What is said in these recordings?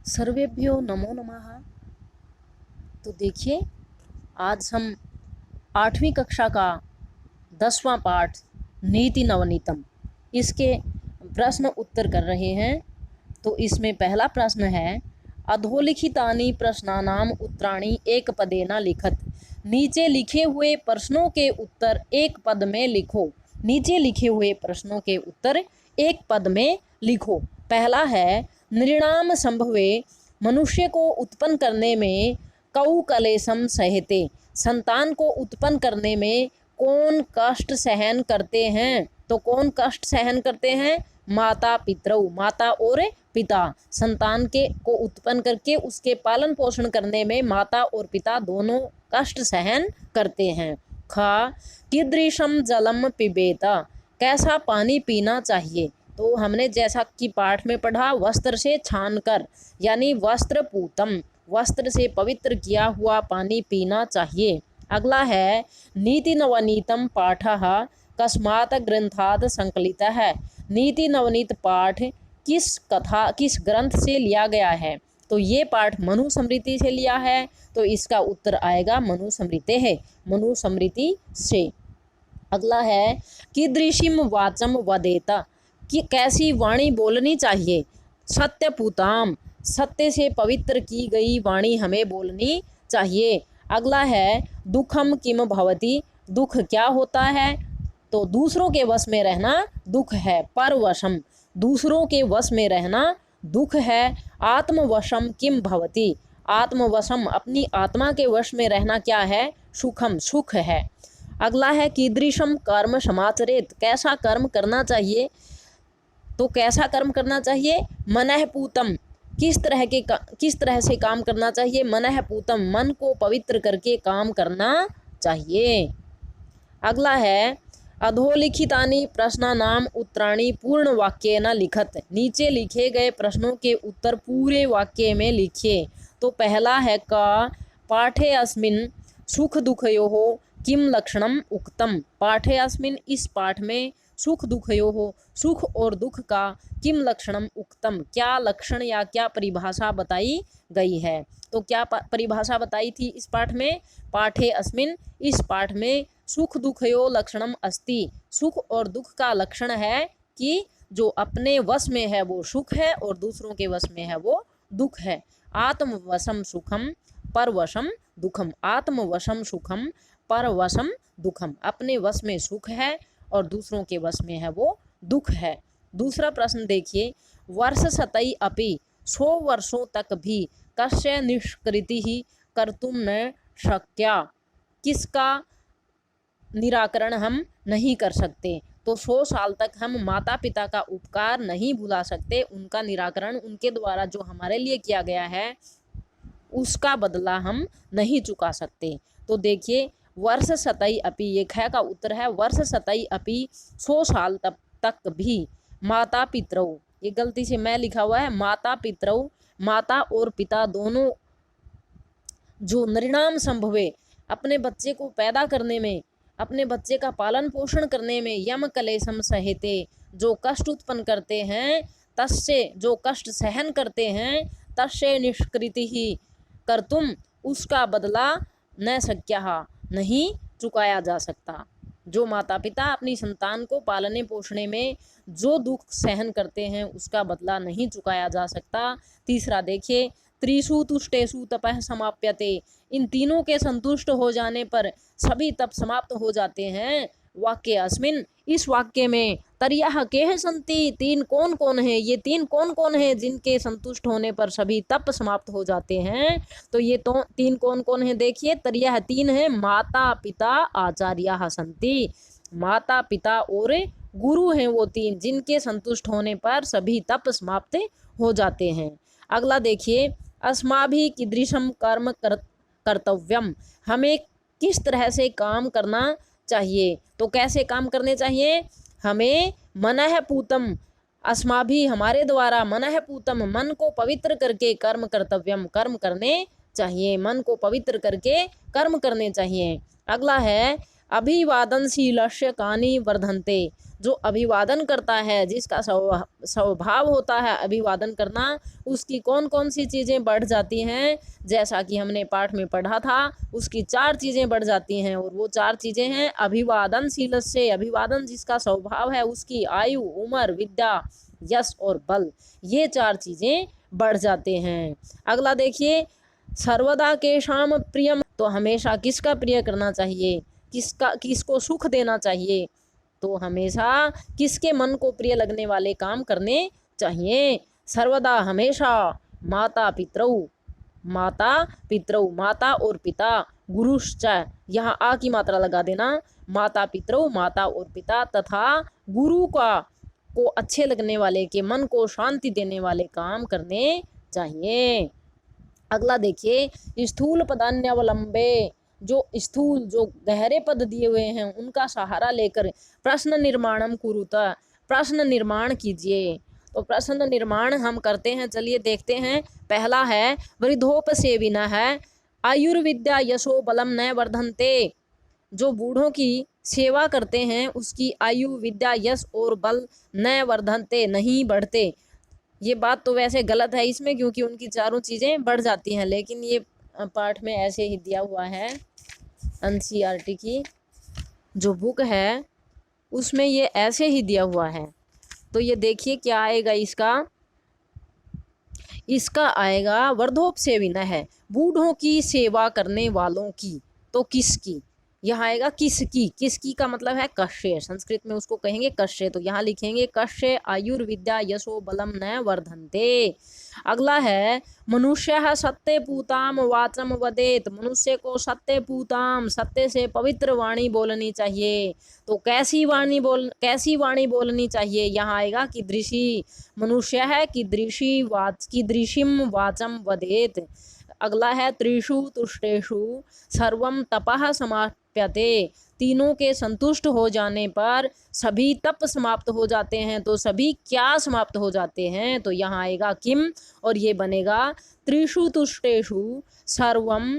सर्वेभ्यो नमो नमः। तो देखिए, आज हम 8वीं कक्षा का 10वां पाठ नीति नवनीतम इसके प्रश्न उत्तर कर रहे हैं। तो इसमें पहला प्रश्न है, अधोलिखितानि प्रश्नानाम उत्तराणि एक पदेन लिखत। नीचे लिखे हुए प्रश्नों के उत्तर एक पद में लिखो। नीचे लिखे हुए प्रश्नों के उत्तर एक पद में लिखो। पहला है, नृणाम संभवे मनुष्य को उत्पन्न करने में कौ कलेशम सहते। संतान को उत्पन्न करने में कौन कष्ट सहन करते हैं? तो कौन कष्ट सहन करते हैं? माता पितरौ, माता और पिता। संतान के को उत्पन्न करके उसके पालन पोषण करने में माता और पिता दोनों कष्ट सहन करते हैं। खा, कीदृशम जलम पिबेत, कैसा पानी पीना चाहिए? तो हमने जैसा कि पाठ में पढ़ा, वस्त्र से छानकर, यानी वस्त्र पूतम, वस्त्र से पवित्र किया हुआ पानी पीना चाहिए। अगला है, नीति नवनीतम पाठः कस्मात् ग्रंथात् संकलितः है। नीति नवनीत पाठ किस ग्रंथ से लिया गया है? तो ये पाठ मनुस्मृति से लिया है। तो इसका उत्तर आएगा मनुस्मृति है, मनुस्मृति से। अगला है, कीदृशीम वाचम वदेत, कि कैसी वाणी बोलनी चाहिए? सत्यपूताम, सत्य से पवित्र की गई वाणी हमें बोलनी चाहिए। अगला है, दुखम किम भवति, दुख क्या होता है? तो दूसरों के वश में रहना दुख है। परवशम, दूसरों के वश में रहना दुख है। आत्मवशम किम भवति, आत्मवशम, अपनी आत्मा के वश में रहना क्या है? सुखम, सुख है। अगला है, कीदृशम कर्म समाचरेत, कैसा कर्म करना चाहिए? तो कैसा कर्म करना चाहिए? मनः पूतम, किस तरह से काम करना चाहिए? मनः पूतम, मन को पवित्र करके काम करना चाहिए। अगला है, अधोलिखितानि प्रश्नानाम उत्तराणि पूर्ण वाक्येन लिखत, नीचे लिखे गए प्रश्नों के उत्तर पूरे वाक्य में लिखिए। तो पहला है, का पाठे अस्मिन् सुख दुखयोः किम लक्षणम उक्तम, पाठे अस्मिन्, इस पाठ में सुख दुखयोः, सुख और दुख का किम लक्षणम उक्तम, क्या लक्षण या क्या परिभाषा बताई गई है? तो क्या परिभाषा बताई थी इस पाठ में? पाठे अस्मिन्, इस पाठ में सुख दुखयो लक्षणम अस्ति, सुख और दुख का लक्षण है कि जो अपने वश में है वो सुख है और दूसरों के वश में है वो दुख है। आत्मवशम सुखम परवशम दुखम, आत्मवशम सुखम परवशम दुखम, अपने वश में सुख है और दूसरों के वश में है वो दुख है। दूसरा प्रश्न देखिए, वर्ष शतई अपि, 100 वर्षों तक भी कस्य निष्कृति ही कर्तुम न शक्या, किसका निराकरण हम नहीं कर सकते? तो 100 साल तक हम माता पिता का उपकार नहीं भुला सकते, उनका निराकरण, उनके द्वारा जो हमारे लिए किया गया है उसका बदला हम नहीं चुका सकते। तो देखिए, वर्ष शतई अपि, ये ख का उत्तर है, वर्ष शतई अपि, 100 साल तक भी माता पितरौ, ये गलती से मैं लिखा हुआ है, माता पितरौ, माता और पिता दोनों जो नृणाम संभवे, अपने बच्चे को पैदा करने में, अपने बच्चे का पालन पोषण करने में, यम कलेशम सहते, जो कष्ट उत्पन्न करते हैं, तस्से, जो कष्ट सहन करते हैं, तस्से निष्कृति ही कर्तुम, उसका बदला न शक्यः, नहीं चुकाया जा सकता। जो माता पिता अपनी संतान को पालने पोषणे में जो दुख सहन करते हैं उसका बदला नहीं चुकाया जा सकता। तीसरा देखिए, त्रिषु तुष्टेषु तपः समाप्यते, इन तीनों के संतुष्ट हो जाने पर सभी तप समाप्त हो जाते हैं। वाक्य अस्मिन्, इस वाक्य में, तर्यः केह सन्ति, तीन कौन कौन है? ये तीन कौन कौन है जिनके संतुष्ट होने पर सभी तप समाप्त हो जाते हैं? तो ये तो तीन कौन कौन है? देखिए, तर्यः तीन है, माता पिता आचार्याः सन्ति, माता पिता और गुरु हैं वो तीन, जिनके संतुष्ट होने पर सभी तप समाप्त हो जाते हैं। अगला देखिए, अस्माभिः कीदृशं कर्म कर्तव्यम, हमें किस तरह से काम करना चाहिए? तो कैसे काम करने चाहिए? हमें मनः पूतम, अस्माभिः, हमारे द्वारा, मनः पूतम, मन को पवित्र करके कर्म कर्तव्यम, कर्म करने चाहिए, मन को पवित्र करके कर्म करने चाहिए। अगला है, अभिवादनशीलस्य कानि वर्धन्ते, जो अभिवादन करता है, जिसका स्वभाव होता है अभिवादन करना, उसकी कौन कौन सी चीज़ें बढ़ जाती हैं, जैसा कि हमने पाठ में पढ़ा था, उसकी 4 चीज़ें बढ़ जाती हैं। और वो 4 चीज़ें हैं अभिवादनशील से, अभिवादन जिसका स्वभाव है उसकी आयु, उम्र, विद्या, यश और बल, ये 4 चीज़ें बढ़ जाते हैं। अगला देखिए, सर्वदा केशाम प्रियम, तो हमेशा किसका प्रिय करना चाहिए, किसको सुख देना चाहिए, तो हमेशा किसके मन को प्रिय लगने वाले काम करने चाहिए। सर्वदा हमेशा माता पितरौ, माता और पिता, गुरुश्च, यहाँ आ की मात्रा लगा देना, माता पितरौ, माता और पिता तथा गुरु को अच्छे लगने वाले, के मन को शांति देने वाले काम करने चाहिए। अगला देखिए, स्थूल पदान्यावलंबे, जो स्थूल, जो गहरे पद दिए हुए हैं उनका सहारा लेकर प्रश्न निर्माणम कुरुता, प्रश्न निर्माण कीजिए। तो प्रश्न निर्माण हम करते हैं, चलिए देखते हैं। पहला है वृद्धोपसेविनः है, आयुर्विद्या यशो बलम न वर्धन्ते, जो बूढ़ों की सेवा करते हैं उसकी आयु, विद्या, यश और बल न वर्धन्ते, नहीं बढ़ते। ये बात तो वैसे गलत है इसमें, क्योंकि उनकी चारों चीज़ें बढ़ जाती हैं, लेकिन ये पाठ में ऐसे ही दिया हुआ है। एनसीईआरटी की जो बुक है उसमें ये ऐसे ही दिया हुआ है। तो ये देखिए क्या आएगा, इसका आएगा वर्धोपसेविनः है, बूढ़ों की सेवा करने वालों की। तो किसकी, यहाँ आएगा किसकी, किसकी का मतलब है कस्य, संस्कृत में उसको कहेंगे कस्य, तो यहाँ लिखेंगे कस्य आयुर्विद्या यशो बलम न वर्धन्ते। अगला है मनुष्य सत्य पूताम वाचम वदेत, मनुष्य को सत्य पूताम, सत्य से पवित्र वाणी बोलनी चाहिए। तो कैसी वाणी बोलनी चाहिए, यहाँ आएगा कीदृशी, मनुष्य है कीदृशीम वाचम वदेत। अगला है त्रिषु तुष्टेषु सर्वम तपः समाप्यते, तीनों के संतुष्ट हो जाने पर सभी तप समाप्त हो जाते हैं। तो सभी क्या समाप्त हो जाते हैं, तो यहाँ आएगा किम, और ये बनेगा त्रिषु तुष्टेषु सर्वम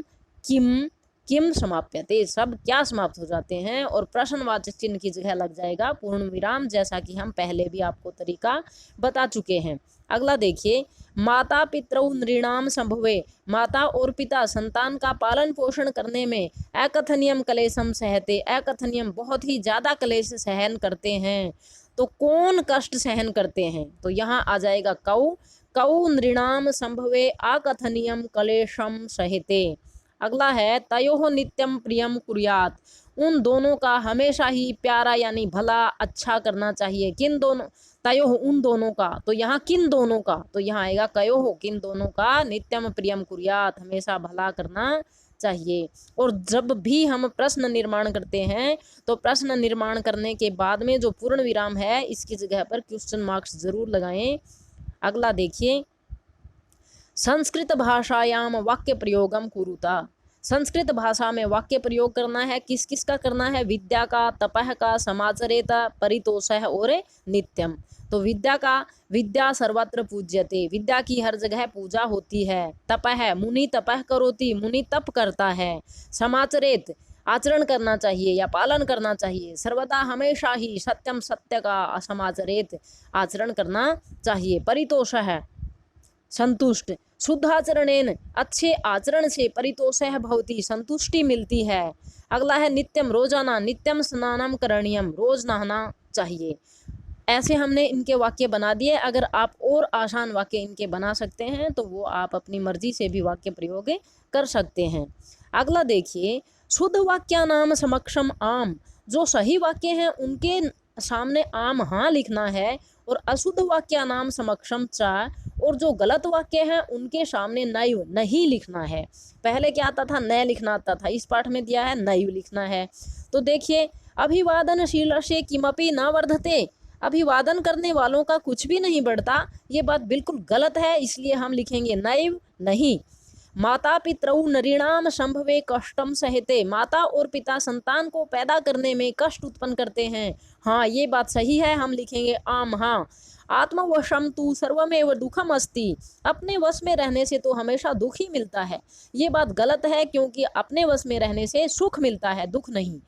किम समाप्यते, सब क्या समाप्त हो जाते हैं, और प्रश्नवाचक चिन्ह की जगह लग जाएगा पूर्ण विराम, जैसा कि हम पहले भी आपको तरीका बता चुके हैं। अगला देखिए, माता पितरौ नृणाम संभवे, माता और पिता संतान का पालन पोषण करने में अकथनीयम क्लेशम सहते, अकथनीयम बहुत ही ज़्यादा क्लेश सहन करते हैं। तो कौन कष्ट सहन करते हैं, तो यहाँ आ जाएगा कौ नृणाम संभवे अकथनीयम क्लेशम सहते। अगला है तयोः नित्यम प्रियम कुर्यात्, उन दोनों का हमेशा ही प्यारा यानी भला अच्छा करना चाहिए। किन दोनों, तयोः उन दोनों का, तो यहाँ किन दोनों का, तो यहाँ आएगा कयोः, किन दोनों का नित्यम प्रियम कुर्यात्, हमेशा भला करना चाहिए। और जब भी हम प्रश्न निर्माण करते हैं तो प्रश्न निर्माण करने के बाद में जो पूर्ण विराम है इसकी जगह पर क्वेश्चन मार्क्स जरूर लगाएं। अगला देखिए, संस्कृत भाषायाम वाक्य प्रयोगम कुरुता, संस्कृत भाषा में वाक्य प्रयोग करना है, किस किस का करना है, विद्या का, तपह का, समाचरेता, परितोषः और नित्यम। तो विद्या सर्वत्र पूज्यते, विद्या की हर जगह पूजा होती है। तपह, मुनि तपह करोति, मुनि तप करता है। समाचरेत, आचरण करना चाहिए या पालन करना चाहिए। सर्वदा हमेशा ही सत्यम, सत्य का समाचरेत, आचरण करना चाहिए। परितोषः, संतुष्ट, शुद्धाचरणेन, अच्छे आचरण से परितोषः भवति, संतुष्टि मिलती है। अगला है नित्यम, रोजाना, नित्यम स्नानम करणीयम, रोज नहाना चाहिए। ऐसे हमने इनके वाक्य बना दिए। अगर आप और आसान वाक्य इनके बना सकते हैं तो वो आप अपनी मर्जी से भी वाक्य प्रयोग कर सकते हैं। अगला देखिए, शुद्ध वाक्यानाम समक्षम आम, जो सही वाक्य हैं उनके सामने आम हाँ लिखना है, और अशुद्ध वाक्यानाम समक्षम च, और जो गलत वाक्य हैं उनके सामने नैव नहीं लिखना है। पहले क्या आता था, न लिखना आता था, इस पाठ में दिया है नैव लिखना है। तो देखिए, अभिवादनशील से किमपि न वर्धते, अभिवादन करने वालों का कुछ भी नहीं बढ़ता, ये बात बिल्कुल गलत है, इसलिए हम लिखेंगे नैव नहीं। माता पितरौ नृणाम संभवे कष्टम सहते, माता और पिता संतान को पैदा करने में कष्ट उत्पन्न करते हैं, हाँ ये बात सही है, हम लिखेंगे आम हाँ। आत्मवशम तु सर्वमेव दुखम अस्ति, अपने वश में रहने से तो हमेशा दुख ही मिलता है, ये बात गलत है, क्योंकि अपने वश में रहने से सुख मिलता है, दुख नहीं।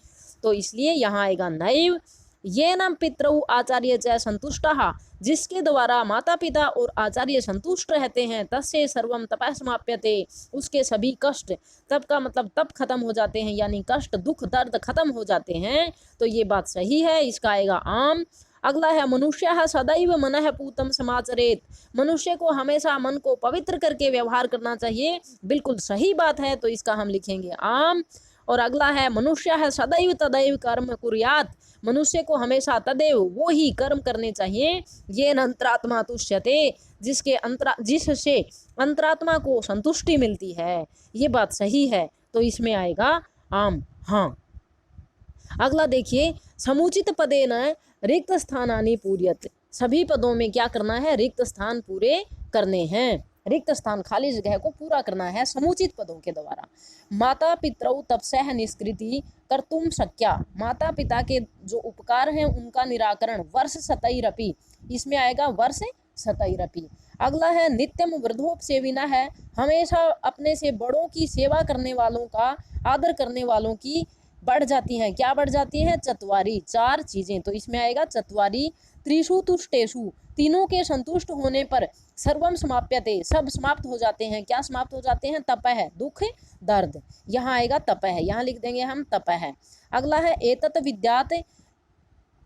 तो इसलिए यहाँ आएगा नैव। येन पितरौ आचार्य च संतुष्टाः, जिसके द्वारा माता पिता और आचार्य संतुष्ट रहते हैं, तस्य सर्वं तपः समाप्यते, उसके सभी कष्ट, तप का मतलब तप खत्म हो जाते हैं, यानी कष्ट दुख दर्द खत्म हो जाते हैं। तो ये बात सही है, इसका आएगा आम। अगला है मनुष्य सदैव मनः पूतं समाचरेत, मनुष्य को हमेशा मन को पवित्र करके व्यवहार करना चाहिए, बिल्कुल सही बात है, तो इसका हम लिखेंगे आम। और अगला है मनुष्य है सदैव तदैव कर्म कुर्यात्, मनुष्य को हमेशा तदैव वो ही कर्म करने चाहिए, ये अंतरात्मा तुष्यते, जिससे अंतरात्मा को संतुष्टि मिलती है। ये बात सही है, तो इसमें आएगा आम। हाँ, अगला देखिए, समुचित पदेन रिक्त स्थानानि पूर्यत, सभी पदों में क्या करना है, रिक्त स्थान पूरे करने हैं, रिक्त स्थान खाली जगह को पूरा करना है समुचित पदों के द्वारा। माता पितरौ तपसः निष्कृति कर्तुम शक्या, माता पिता के जो उपकार हैं उनका निराकरण वर्ष शतैरपि, इसमें आएगा वर्ष शतैरपि। अगला है नित्यम वृद्धोपसेविना है, हमेशा अपने से बड़ों की सेवा करने वालों का आदर करने वालों की बढ़ जाती हैं, क्या बढ़ जाती हैं, चत्वारी, चार चीजें, तो इसमें आएगा चत्वारी। त्रिषु तुष्टेषु, तीनों के संतुष्ट होने पर सर्वम समाप्यते, सब समाप्त हो जाते हैं, क्या समाप्त हो जाते हैं, तपः दुख दर्द, यहाँ आएगा तपः, यहाँ लिख देंगे हम तपः। अगला है एतत् विद्यात्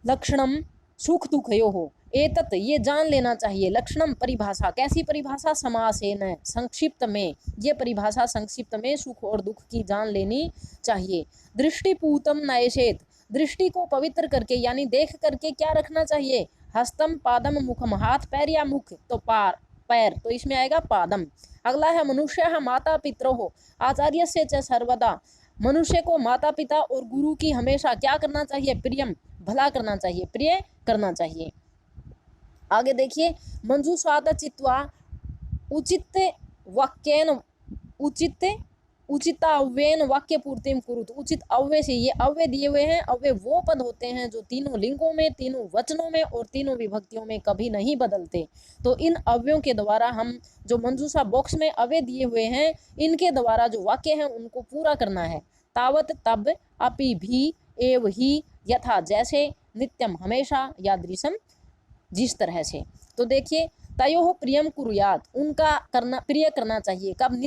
लक्षणम सुख दुखयोः, एतत् ये जान लेना चाहिए, लक्षणम परिभाषा, कैसी परिभाषा, समासेन संक्षिप्त में, ये परिभाषा संक्षिप्त में सुख और दुख की जान लेनी चाहिए। दृष्टिपूतम नयसेत, दृष्टि को पवित्र करके यानी देख करके क्या रखना चाहिए, हस्तम पादम मुखम, हाथ पैर या मुख, तो पैर, तो इसमें आएगा पादम। अगला है मनुष्य माता पितरोः आचार्यस्य च सर्वदा, मनुष्य को माता पिता और गुरु की हमेशा क्या करना चाहिए, प्रियम, भला करना चाहिए, प्रिय करना चाहिए। आगे देखिए, मंजूषाद चित्वा उचित वाक्येन उचिताव्येन वाक्य पूर्तिम कुरुत, उचित अव्यय से, ये अव्यय दिए हुए हैं, अव्यय वो पद होते हैं जो तीनों लिंगों में, तीनों वचनों में और तीनों विभक्तियों में कभी नहीं बदलते। तो इन अव्ययों के द्वारा हम जो मंजूषा बॉक्स में अव्यय दिए हुए हैं, इनके द्वारा जो वाक्य हैं उनको पूरा करना है। तावत तब, अपि भी, एव ही, यथा जैसे, नित्यम हमेशा, यादृशम जिस तरह से। तो देखिए, तयोः प्रियम कुर्यात्, उनका करना प्रिय करना चाहिए, कब,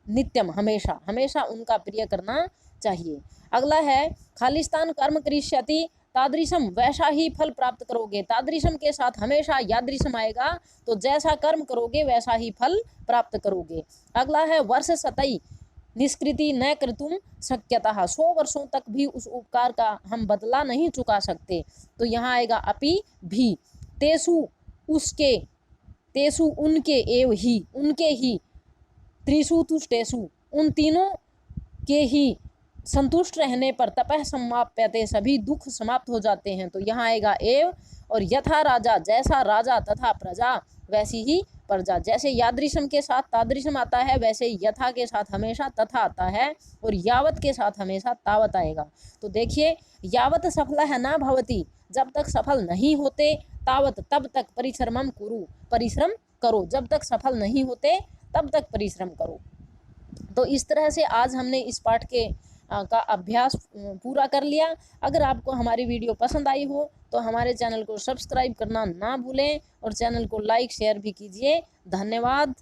नित्यम हमेशा, हमेशा उनका प्रिय करना चाहिए। अगला है खालिस्तान कर्म करिष्यति तादृशम, वैसा ही फल प्राप्त करोगे, तादृशम के साथ हमेशा यादृशम आएगा, तो जैसा कर्म करोगे वैसा ही फल प्राप्त करोगे। अगला है वर्ष शतै निष्कृति न कर्तुम शक्यतः, 100 वर्षों तक भी उस उपकार का हम बदला नहीं चुका सकते, तो यहाँ आएगा अपि भी, तेसु उसके, तेसु उनके, एव ही उनके ही, त्रिषु तुष्टेषु उन तीनों के ही संतुष्ट रहने पर, तपः समाप्यते सभी दुख समाप्त हो जाते हैं, तो यहाँ आएगा एव। और यथा राजा, जैसा राजा, तथा प्रजा वैसी ही प्रजा, जैसे यादृशम के साथ तादृशम आता है, वैसे यथा के साथ हमेशा तथा आता है, और यावत के साथ हमेशा तावत आएगा। तो देखिए, यावत सफल है ना भवती, जब तक सफल नहीं होते, तावत तब तक परिश्रमम कुरु, परिश्रम करो, जब तक सफल नहीं होते तब तक परिश्रम करो। तो इस तरह से आज हमने इस पाठ के का अभ्यास पूरा कर लिया। अगर आपको हमारी वीडियो पसंद आई हो तो हमारे चैनल को सब्सक्राइब करना ना भूलें और चैनल को लाइक शेयर भी कीजिए। धन्यवाद।